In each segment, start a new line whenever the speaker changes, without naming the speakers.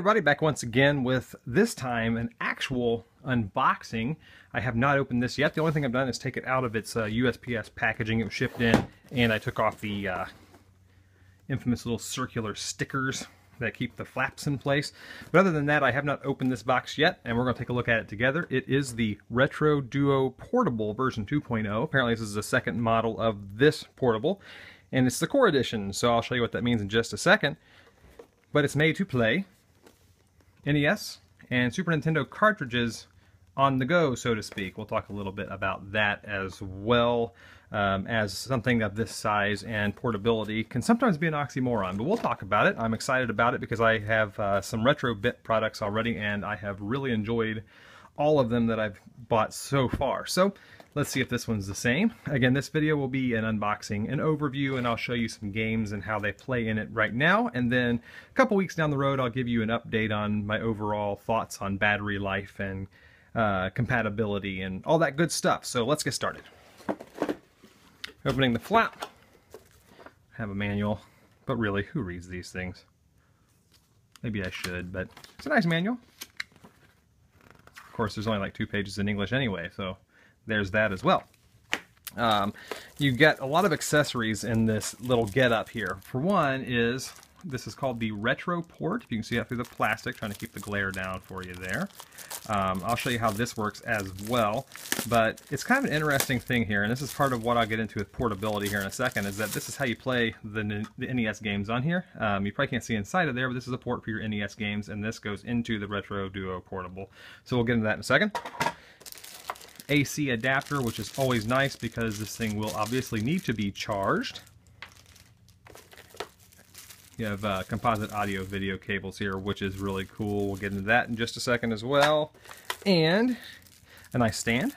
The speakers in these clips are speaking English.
Hey everybody, back once again with this time an actual unboxing. I have not opened this yet. The only thing I've done is take it out of its USPS packaging it was shipped in, and I took off the infamous little circular stickers that keep the flaps in place. But other than that, I have not opened this box yet, and we're going to take a look at it together. It is the Retro Duo Portable version 2.0. Apparently this is the second model of this portable, and it's the Core Edition, so I'll show you what that means in just a second. But it's made to play NES and Super Nintendo cartridges on the go, so to speak. We'll talk a little bit about that as well, as something of this size and portability can sometimes be an oxymoron, but we'll talk about it. I'm excited about it because I have some retro bit products already, and I have really enjoyed all of them that I've bought so far. So let's see if this one's the same. Again, this video will be an unboxing, an overview, and I'll show you some games and how they play in it right now. And then a couple weeks down the road, I'll give you an update on my overall thoughts on battery life and compatibility and all that good stuff. So let's get started. Opening the flap. I have a manual, but really, who reads these things? Maybe I should, but it's a nice manual. Of course, there's only like 2 pages in English anyway, so there's that as well. You get a lot of accessories in this little get-up here. For one is, this is called the Retro Port. You can see that through the plastic, trying to keep the glare down for you there. I'll show you how this works as well, but it's kind of an interesting thing here, and this is part of what I'll get into with portability here in a second, is that this is how you play the NES games on here. You probably can't see inside of there, but this is a port for your NES games, and this goes into the Retro Duo Portable. So we'll get into that in a second. AC adapter, which is always nice because this thing will obviously need to be charged. You have composite audio video cables here, which is really cool. We'll get into that in just a second as well. And a nice stand,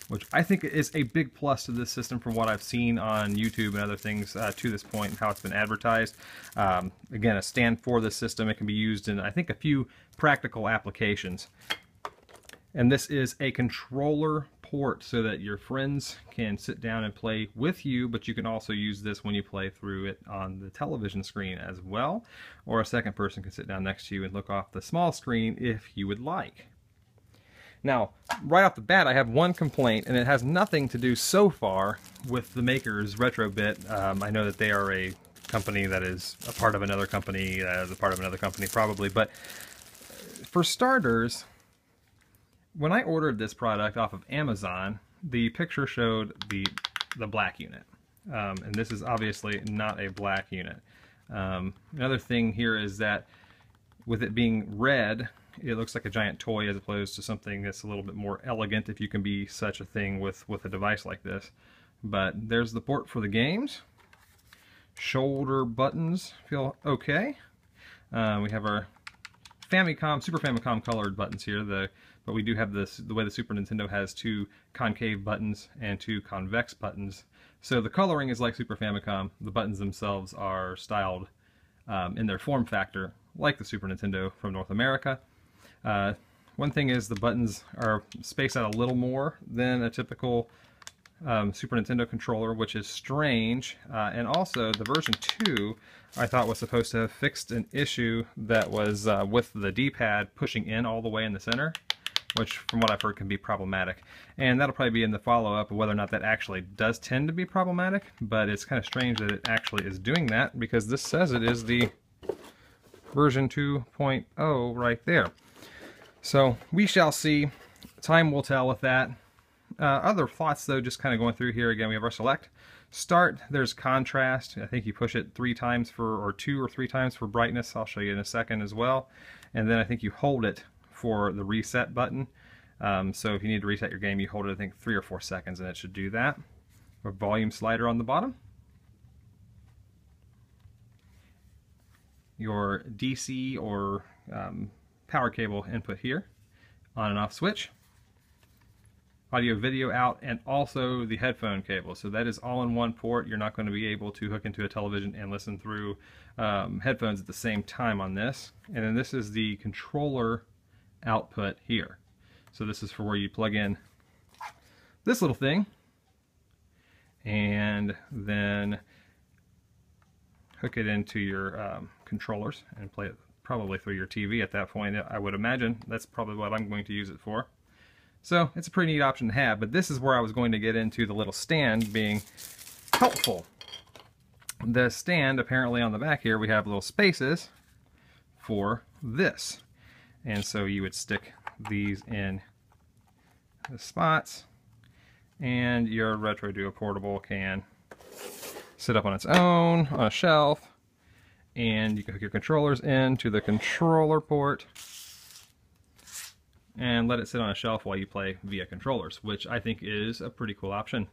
which I think is a big plus to this system from what I've seen on YouTube and other things to this point and how it's been advertised. Again, a stand for this system. It can be used in, I think, a few practical applications. And this is a controller port so that your friends can sit down and play with you, but you can also use this when you play through it on the television screen as well, or a second person can sit down next to you and look off the small screen if you would like. Now, right off the bat, I have one complaint, and it has nothing to do so far with the makers Retrobit. I know that they are a company that is a part of another company, a part of another company probably, but for starters, when I ordered this product off of Amazon, the picture showed the black unit. And this is obviously not a black unit. Another thing here is that with it being red, it looks like a giant toy as opposed to something that's a little bit more elegant, if you can be such a thing with a device like this. But there's the port for the games. Shoulder buttons feel okay. We have our Famicom, Super Famicom colored buttons here, but we do have this, the way the Super Nintendo has 2 concave buttons and 2 convex buttons. So the coloring is like Super Famicom. The buttons themselves are styled in their form factor like the Super Nintendo from North America. One thing is the buttons are spaced out a little more than a typical Super Nintendo controller, which is strange. And also the version 2 I thought was supposed to have fixed an issue that was with the D-pad pushing in all the way in the center, which from what I've heard can be problematic. And that'll probably be in the follow-up of whether or not that actually does tend to be problematic, but it's kind of strange that it actually is doing that because this says it is the version 2.0 right there. So we shall see. Time will tell with that. Other thoughts though, just kind of going through here again, we have our select. Start, there's contrast. I think you push it 3 times for, or 2 or 3 times for brightness. I'll show you in a second as well. And then I think you hold it for the reset button. So if you need to reset your game, you hold it, I think 3 or 4 seconds, and it should do that. A volume slider on the bottom. Your DC or power cable input here. On and off switch. Audio video out, and also the headphone cable. So that is all in one port. You're not going to be able to hook into a television and listen through headphones at the same time on this. And then this is the controller output here. So this is for where you plug in this little thing and then hook it into your controllers and play probably through your TV at that point, I would imagine. That's probably what I'm going to use it for. So it's a pretty neat option to have, but this is where I was going to get into the little stand being helpful. The stand, apparently on the back here, we have little spaces for this. And so you would stick these in the spots, and your Retro Duo Portable can sit up on its own on a shelf, and you can hook your controllers into the controller port and let it sit on a shelf while you play via controllers, which I think is a pretty cool option.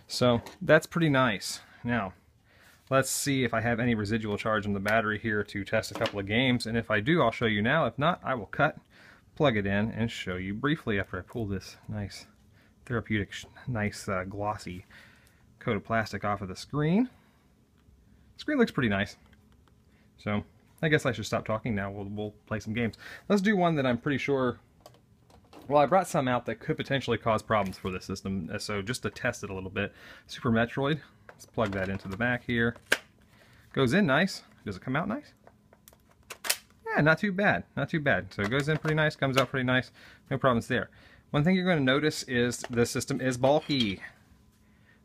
So that's pretty nice. Now, let's see if I have any residual charge in the battery here to test a couple of games, and if I do, I'll show you now. If not, I will cut, plug it in, and show you briefly after I pull this nice therapeutic, nice glossy coat of plastic off of the screen. The screen looks pretty nice. So I guess I should stop talking now. We'll play some games. Let's do one that I'm pretty sure... Well, I brought some out that could potentially cause problems for this system, so just to test it a little bit. Super Metroid. Let's plug that into the back here. Goes in nice. Does it come out nice? Yeah, not too bad. Not too bad. So it goes in pretty nice, comes out pretty nice. No problems there. One thing you're going to notice is the system is bulky,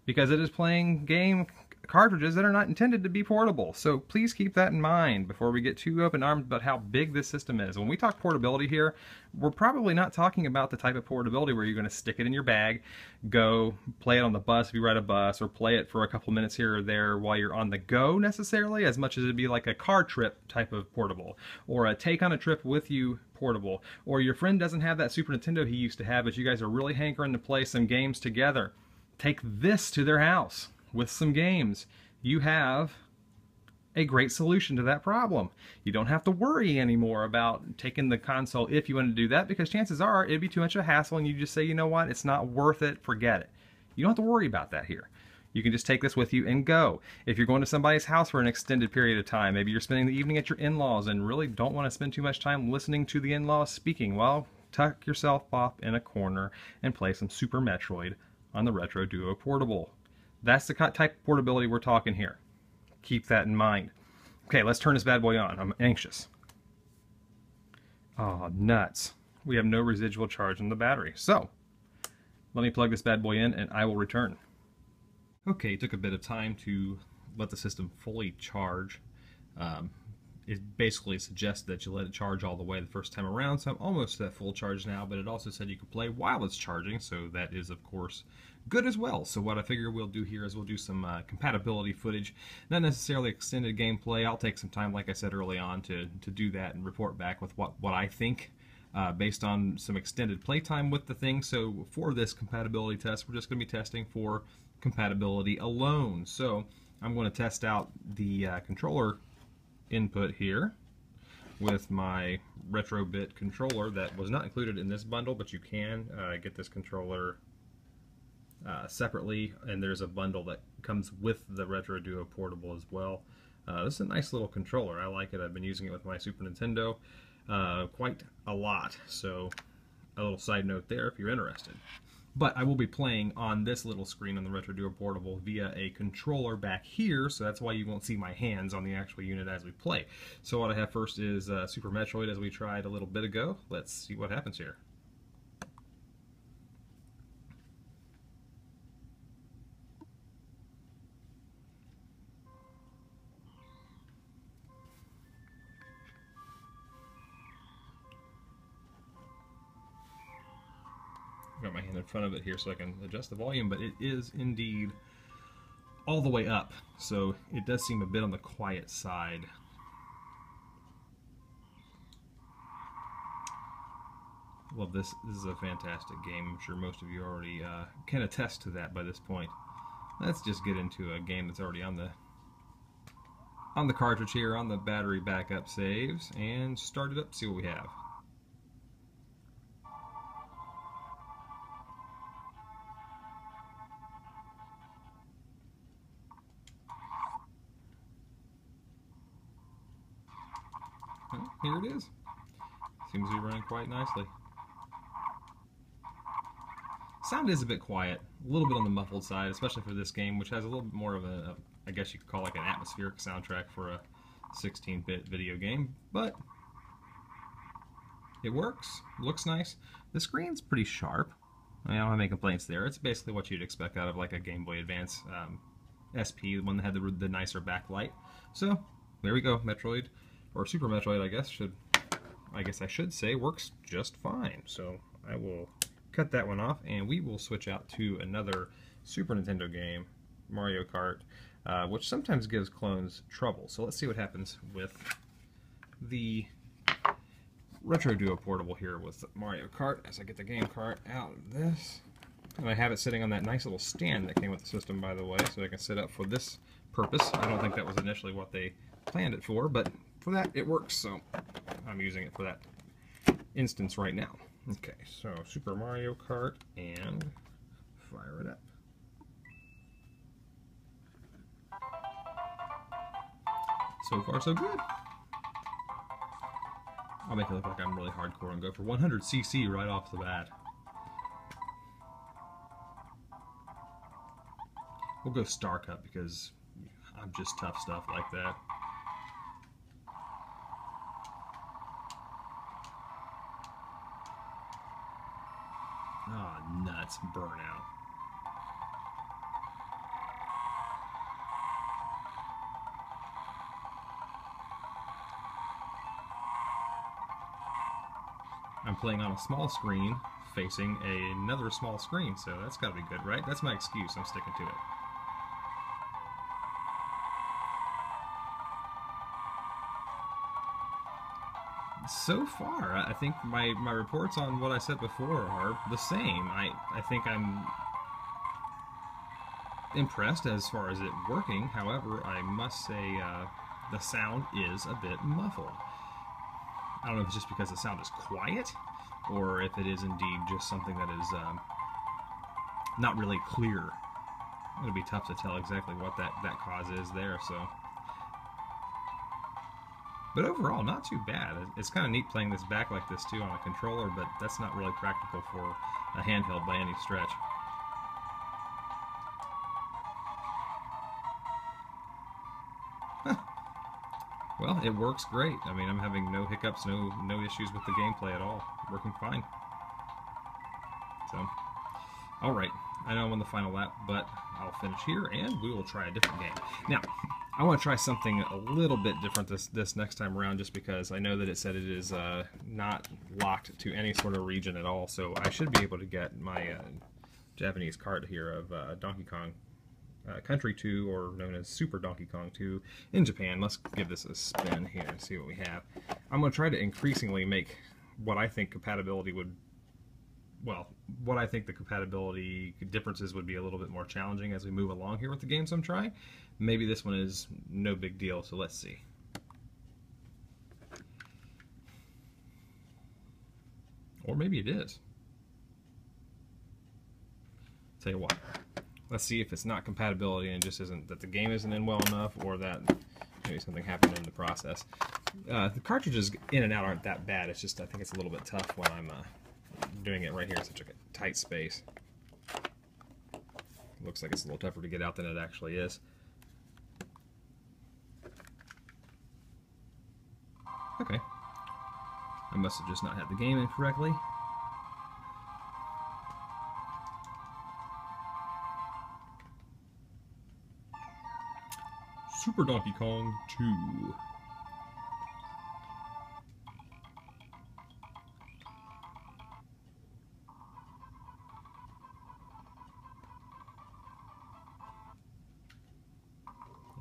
because it is playing game cartridges that are not intended to be portable. So please keep that in mind before we get too open-armed about how big this system is. When we talk portability here, we're probably not talking about the type of portability where you're going to stick it in your bag, go play it on the bus if you ride a bus, or play it for a couple minutes here or there while you're on the go necessarily, as much as it'd be like a car trip type of portable, or a take on a trip with you portable, or your friend doesn't have that Super Nintendo he used to have, but you guys are really hankering to play some games together. Take this to their house with some games. You have a great solution to that problem. You don't have to worry anymore about taking the console if you want to do that, because chances are it'd be too much of a hassle and you just say, you know what, it's not worth it, forget it. You don't have to worry about that here. You can just take this with you and go. If you're going to somebody's house for an extended period of time, maybe you're spending the evening at your in-laws and really don't want to spend too much time listening to the in-laws speaking, well, tuck yourself off in a corner and play some Super Metroid on the Retro Duo Portable. That's the type of portability we're talking here. Keep that in mind. Okay, let's turn this bad boy on. I'm anxious. Oh, nuts. We have no residual charge in the battery. So, let me plug this bad boy in and I will return. Okay, it took a bit of time to let the system fully charge. It basically suggests that you let it charge all the way the first time around, so I'm almost at full charge now, but it also said you could play while it's charging, so that is, of course, good as well. So what I figure we'll do here is we'll do some compatibility footage, not necessarily extended gameplay. I'll take some time, like I said early on, to do that and report back with what I think based on some extended playtime with the thing. So for this compatibility test, we're just going to be testing for compatibility alone. So I'm going to test out the controller input here with my RetroBit controller that was not included in this bundle, but you can get this controller separately, and there's a bundle that comes with the Retro Duo Portable as well. This is a nice little controller. I like it. I've been using it with my Super Nintendo quite a lot, so a little side note there if you're interested. But I will be playing on this little screen on the Retro Duo Portable via a controller back here, so that's why you won't see my hands on the actual unit as we play. So what I have first is Super Metroid, as we tried a little bit ago. Let's see what happens here. Got my hand in front of it here so I can adjust the volume, but it is indeed all the way up, so it does seem a bit on the quiet side. Love this. This is a fantastic game. I'm sure most of you already can attest to that by this point. Let's just get into a game that's already on the cartridge here, on the battery backup saves, and start it up, see what we have. Here it is. Seems to be running quite nicely. Sound is a bit quiet, a little bit on the muffled side, especially for this game, which has a little bit more of I guess you could call like an atmospheric soundtrack for a 16-bit video game, but It works, looks nice. The screen's pretty sharp. I mean, I don't have any complaints there. It's basically what you'd expect out of like a Game Boy Advance SP, the one that had the nicer backlight. So there we go. Metroid, or Super Metroid, I guess I should say, works just fine. So I will cut that one off, and we will switch out to another Super Nintendo game, Mario Kart, which sometimes gives clones trouble. So let's see what happens with the Retro Duo Portable here with Mario Kart as I get the game cart out of this. And I have it sitting on that nice little stand that came with the system, by the way, so I can sit up for this purpose. I don't think that was initially what they planned it for, but for that it works, so I'm using it for that instance right now. Okay, so Super Mario Kart, and fire it up. So far so good. I'll make it look like I'm really hardcore and go for 100cc right off the bat. We'll go Star Cup because I'm just tough stuff like that. Oh, nuts. Burnout. I'm playing on a small screen facing another small screen, so that's got to be good, right? That's my excuse. I'm sticking to it. So far, I think my reports on what I said before are the same. I think I'm impressed as far as it working. However, I must say the sound is a bit muffled. I don't know if it's just because the sound is quiet, or if it is indeed just something that is not really clear. It'll be tough to tell exactly what that cause is there. So, but overall, not too bad. It's kind of neat playing this back like this too on a controller, but that's not really practical for a handheld by any stretch. Well, it works great. I mean, I'm having no hiccups, no issues with the gameplay at all. Working fine. So, alright. I know I'm on the final lap, but I'll finish here, and we will try a different game. Now, I want to try something a little bit different this next time around, just because I know that it said it is not locked to any sort of region at all, so I should be able to get my Japanese cart here of Donkey Kong Country 2, or known as Super Donkey Kong 2, in Japan. Let's give this a spin here and see what we have. I'm going to try to increasingly make what I think compatibility would, well, what I think the compatibility differences would be a little bit more challenging as we move along here with the games I'm trying. Maybe this one is no big deal, so let's see. Or maybe it is. Tell you what. Let's see if it's not compatibility and it just isn't, that the game isn't in well enough, or that maybe something happened in the process. The cartridges in and out aren't that bad. It's just I think it's a little bit tough when I'm doing it right here in such a tight space. Looks like it's a little tougher to get out than it actually is. Okay. I must have just not had the game in correctly. Super Donkey Kong 2.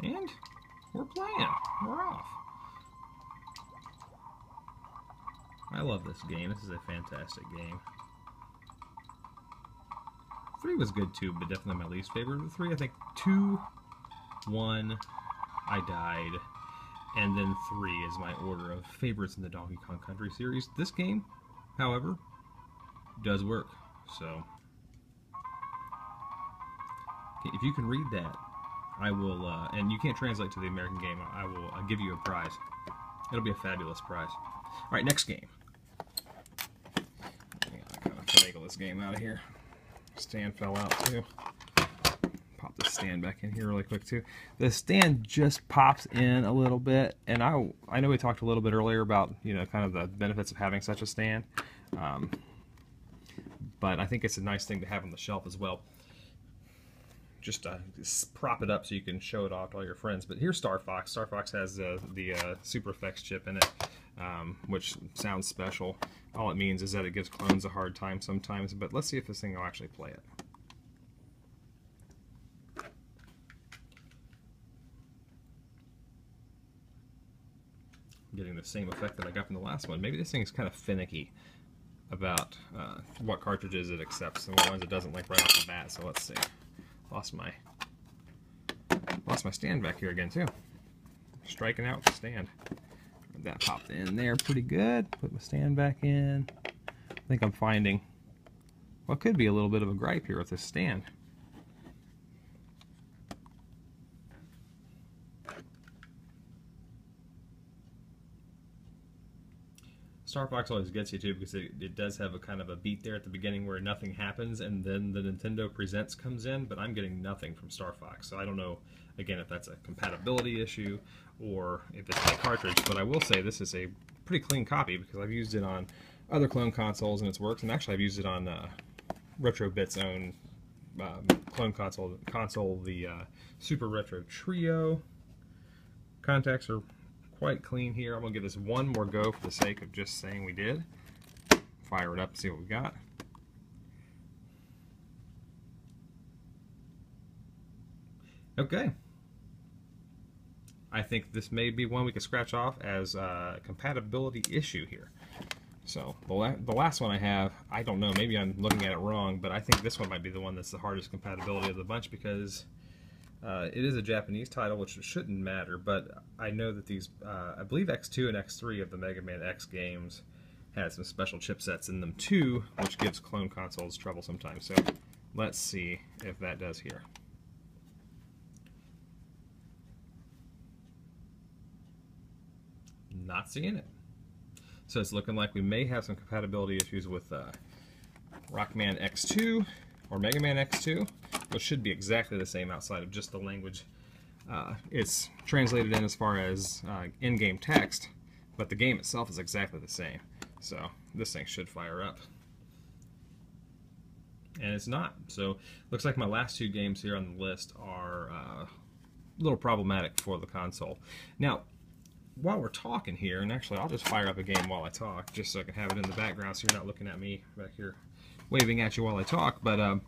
And we're playing. We're off. I love this game. This is a fantastic game. 3 was good too, but definitely my least favorite of the 3. I think 2, 1, I died, and then 3 is my order of favorites in the Donkey Kong Country series. This game, however, does work. So, if you can read that, I will, and you can't translate to the American game, I'll give you a prize. It'll be a fabulous prize. Alright, next game. I kind of finagle this game out of here. Stand fell out too. pop the stand back in here really quick too. The stand just pops in a little bit, and I know we talked a little bit earlier about, you know, kind of the benefits of having such a stand, but I think it's a nice thing to have on the shelf as well. Just prop it up so you can show it off to all your friends. But here's Starfox. Starfox has the Super Effects chip in it, which sounds special. All it means is that it gives clones a hard time sometimes. But let's see if this thing will actually play it. Getting the same effect that I got from the last one. Maybe this thing is kind of finicky about what cartridges it accepts and what ones it doesn't like right off the bat. So let's see. Lost my stand back here again too. Striking out with the stand. That popped in there pretty good. Put my stand back in. I think I'm finding what could be a little bit of a gripe here with this stand. Starfox always gets you too, because it does have a kind of a beat there at the beginning where nothing happens, and then the Nintendo Presents comes in, but I'm getting nothing from Starfox. So I don't know, again, if that's a compatibility issue or if it's my cartridge, but I will say this is a pretty clean copy because I've used it on other clone consoles and it's worked, and actually I've used it on RetroBit's own clone console, the Super Retro Trio. Contacts are quite clean here. I'm going to give this one more go for the sake of just saying we did. Fire it up and see what we got. Okay. I think this may be one we could scratch off as a compatibility issue here. So the last one I have, I don't know, maybe I'm looking at it wrong, but I think this one might be the one that's the hardest compatibility of the bunch because it is a Japanese title, which shouldn't matter, but I know that these, I believe X2 and X3 of the Mega Man X games had some special chipsets in them too, which gives clone consoles trouble sometimes. So let's see if that does here. Not seeing it. So it's looking like we may have some compatibility issues with Rockman X2 or Mega Man X2, which should be exactly the same outside of just the language. It's translated in as far as in-game text, but the game itself is exactly the same. So this thing should fire up. And it's not. So looks like my last two games here on the list are a little problematic for the console. Now, while we're talking here, and actually I'll just fire up a game while I talk, just so I can have it in the background so you're not looking at me back here waving at you while I talk, but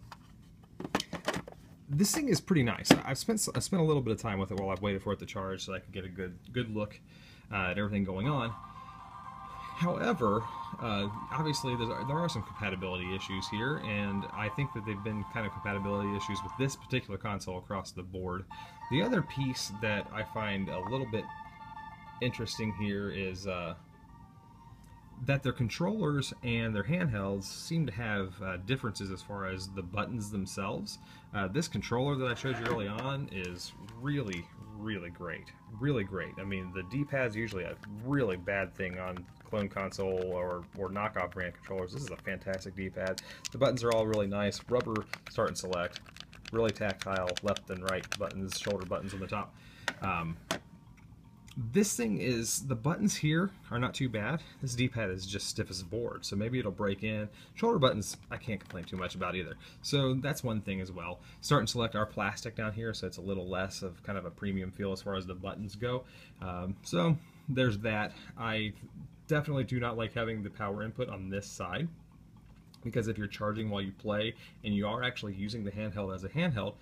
this thing is pretty nice. I spent a little bit of time with it while I've waited for it to charge so I could get a good look at everything going on. However, obviously there are some compatibility issues here, and I think that they've been kind of compatibility issues with this particular console across the board. The other piece that I find a little bit interesting here is that their controllers and their handhelds seem to have differences as far as the buttons themselves. This controller that I showed you early on is really great. Really great. I mean, the D-pad's usually a really bad thing on clone console or knockoff brand controllers. This is a fantastic D-pad. The buttons are all really nice. Rubber start and select. Really tactile left and right buttons, shoulder buttons on the top. This thing is, the buttons here are not too bad. This D-pad is just stiff as a board, so maybe it'll break in. Shoulder buttons, I can't complain too much about either. So that's one thing as well. Start and select are plastic down here, so it's a little less of kind of a premium feel as far as the buttons go. So there's that. I definitely do not like having the power input on this side, because if you're charging while you play and you are actually using the handheld as a handheld,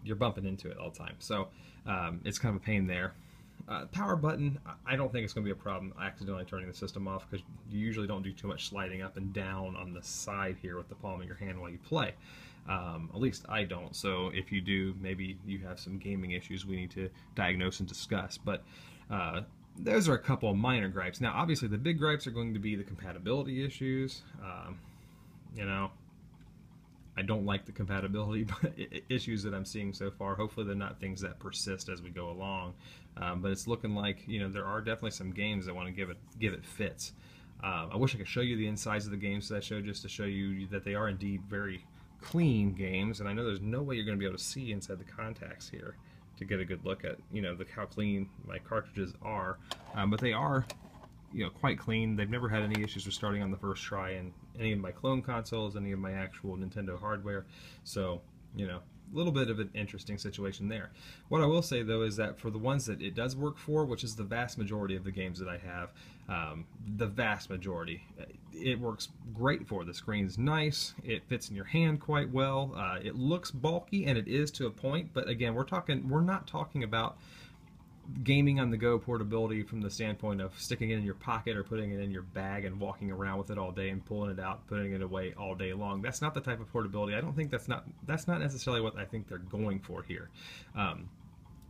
you're bumping into it all the time. So it's kind of a pain there. Power button, I don't think it's going to be a problem accidentally turning the system off, because you usually don't do too much sliding up and down on the side here with the palm of your hand while you play. At least I don't, so if you do, maybe you have some gaming issues we need to diagnose and discuss. But those are a couple of minor gripes. Now obviously the big gripes are going to be the compatibility issues. You know, I don't like the compatibility issues that I'm seeing so far. Hopefully they're not things that persist as we go along. But it's looking like, you know, there are definitely some games that want to give it fits. I wish I could show you the insides of the games that I showed, just to show you that they are indeed very clean games, and I know there's no way you're going to be able to see inside the contacts here to get a good look at, you know, how clean my cartridges are, but they are, you know, quite clean. They've never had any issues with starting on the first try in any of my clone consoles, any of my actual Nintendo hardware. So, you know, a little bit of an interesting situation there. What I will say though is that for the ones that it does work for, which is the vast majority of the games that I have, the vast majority, it works great for. The screen's nice, it fits in your hand quite well, it looks bulky, and it is to a point, but again, we're not talking about gaming on the go portability from the standpoint of sticking it in your pocket or putting it in your bag and walking around with it all day and pulling it out, putting it away all day long. That's not the type of portability. I don't think that's not necessarily what I think they're going for here.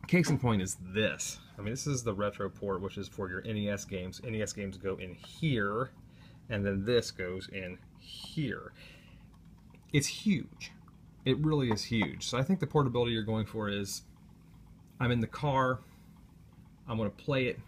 Case in point is this. I mean, this is the retro port, which is for your NES games. NES games go in here, and then this goes in here. It's huge. It really is huge. So I think the portability you're going for is, I'm in the car, I'm going to play it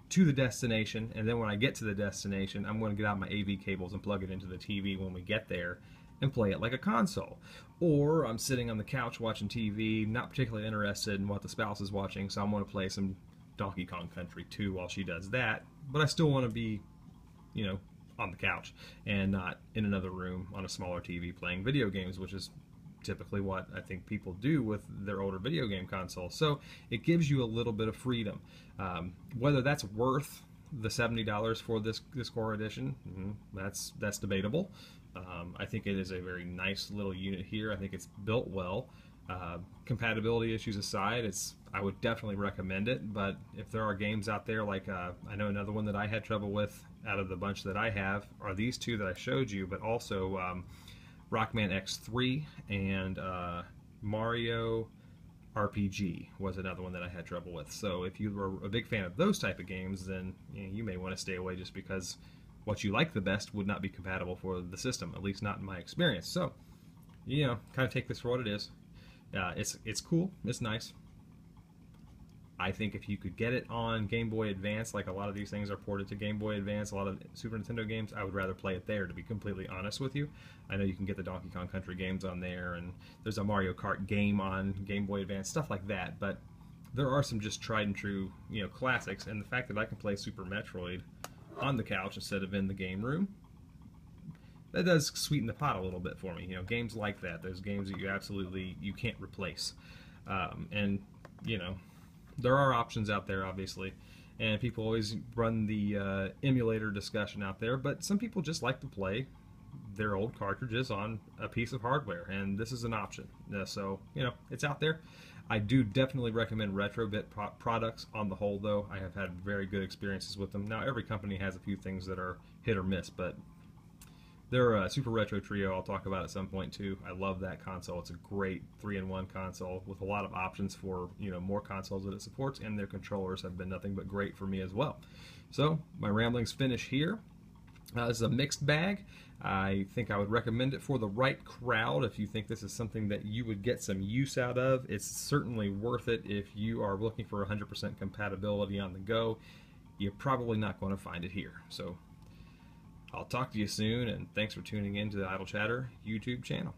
to the destination, and then when I get to the destination, I'm going to get out my AV cables and plug it into the TV when we get there and play it like a console. Or I'm sitting on the couch watching TV, not particularly interested in what the spouse is watching, so I'm going to play some Donkey Kong Country 2 while she does that, but I still want to be, you know, on the couch and not in another room on a smaller TV playing video games, which is typically what I think people do with their older video game consoles. So it gives you a little bit of freedom. Whether that's worth the $70 for this core edition, that's debatable. I think it is a very nice little unit here. I think it's built well. Compatibility issues aside, I would definitely recommend it, but if there are games out there like I know another one that I had trouble with out of the bunch that I have are these two that I showed you, but also Rockman X3 and Mario RPG was another one that I had trouble with. So if you were a big fan of those type of games, then you may want to stay away, just because what you like the best would not be compatible for the system, at least not in my experience. So, you know, kind of take this for what it is. It's cool, it's nice. I think if you could get it on Game Boy Advance, like a lot of these things are ported to Game Boy Advance, a lot of Super Nintendo games, I would rather play it there, to be completely honest with you. I know you can get the Donkey Kong Country games on there, and there's a Mario Kart game on Game Boy Advance, stuff like that, but there are some just tried and true, you know, classics, and the fact that I can play Super Metroid on the couch instead of in the game room, that does sweeten the pot a little bit for me. You know, games like that, those games that you can't replace. And, you know, there are options out there, obviously, and people always run the emulator discussion out there, but some people just like to play their old cartridges on a piece of hardware, and this is an option. So, you know, it's out there. I do definitely recommend Retrobit products on the whole, though. I have had very good experiences with them. Now, every company has a few things that are hit or miss, but their Super Retro Trio I'll talk about at some point too. I love that console. It's a great 3-in-1 console with a lot of options for, you know, more consoles that it supports, and their controllers have been nothing but great for me as well. So my ramblings finish here. This is a mixed bag. I think I would recommend it for the right crowd. If you think this is something that you would get some use out of, it's certainly worth it. If you are looking for 100% compatibility on the go, you're probably not going to find it here. So I'll talk to you soon, and thanks for tuning in to the Idle Chatter YouTube channel.